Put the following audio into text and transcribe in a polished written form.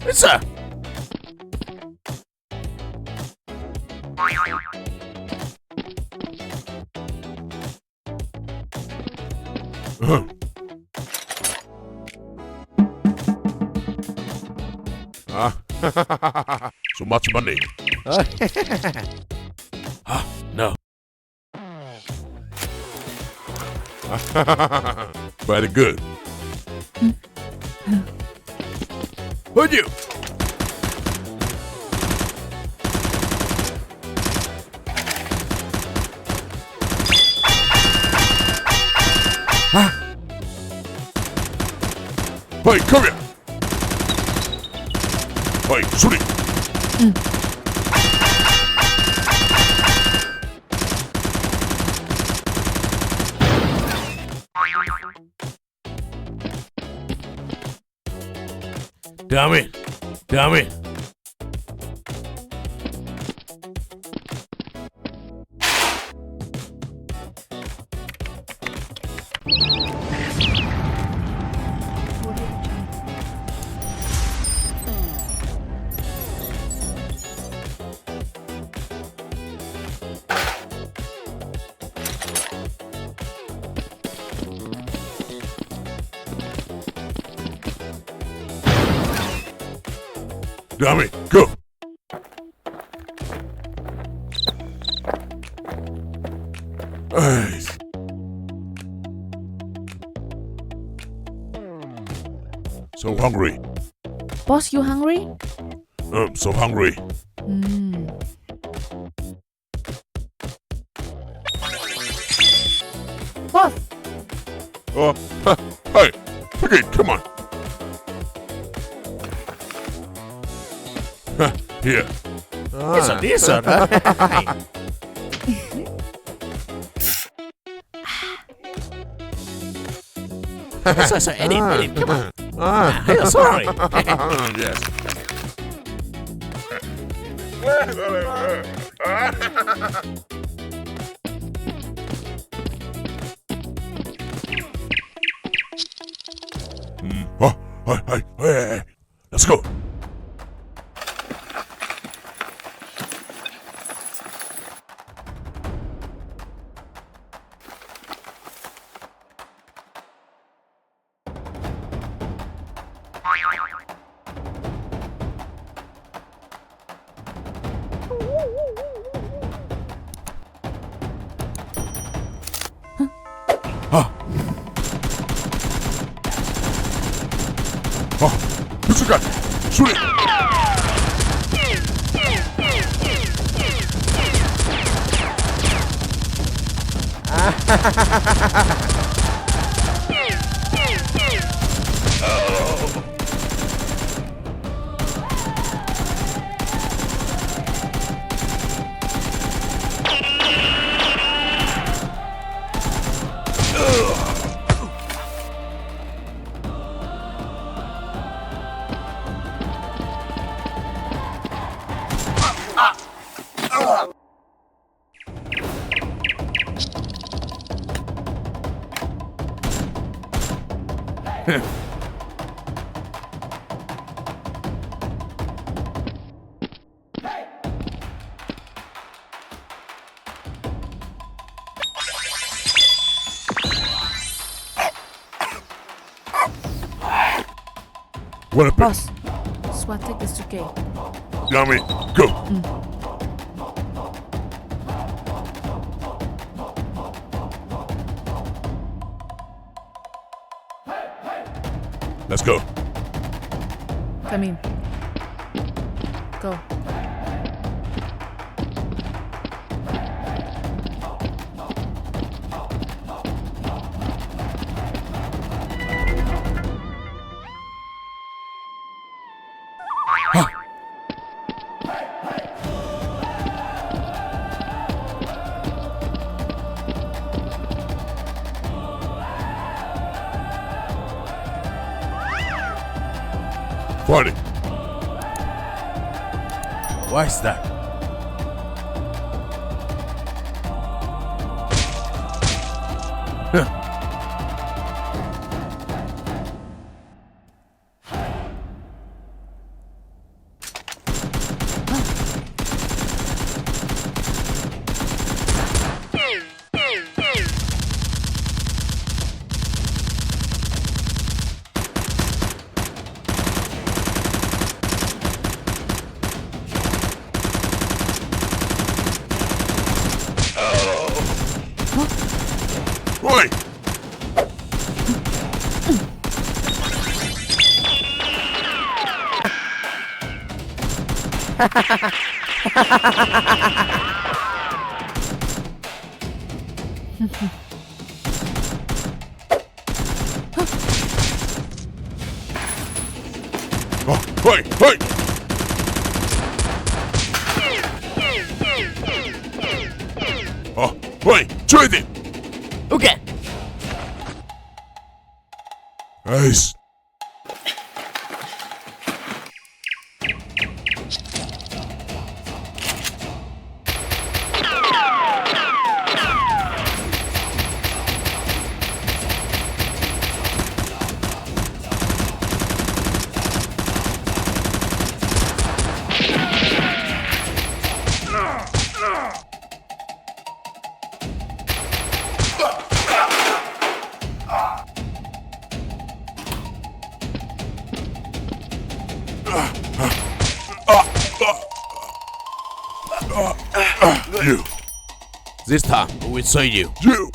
Yes, sir. So much money. No. Very good. Would you? Hey, come here. Hey, shoot it. Damn it. Damn it. Damn it, go! Hey. So hungry. Boss, you hungry? So hungry. Boss! Hey, take it, come on. Here. This one. So, Eddie, come on. Hey, sorry. Yes. Hey, let's go. What's you got? Shoot it! What a Boss, SWAT take is okay. Yummy, go. Let's go. Come in. Go. Party. Why is that? Oh, hey, hey! Oh, hey, join them! Okay. Nice. You. This time, we will save you. You.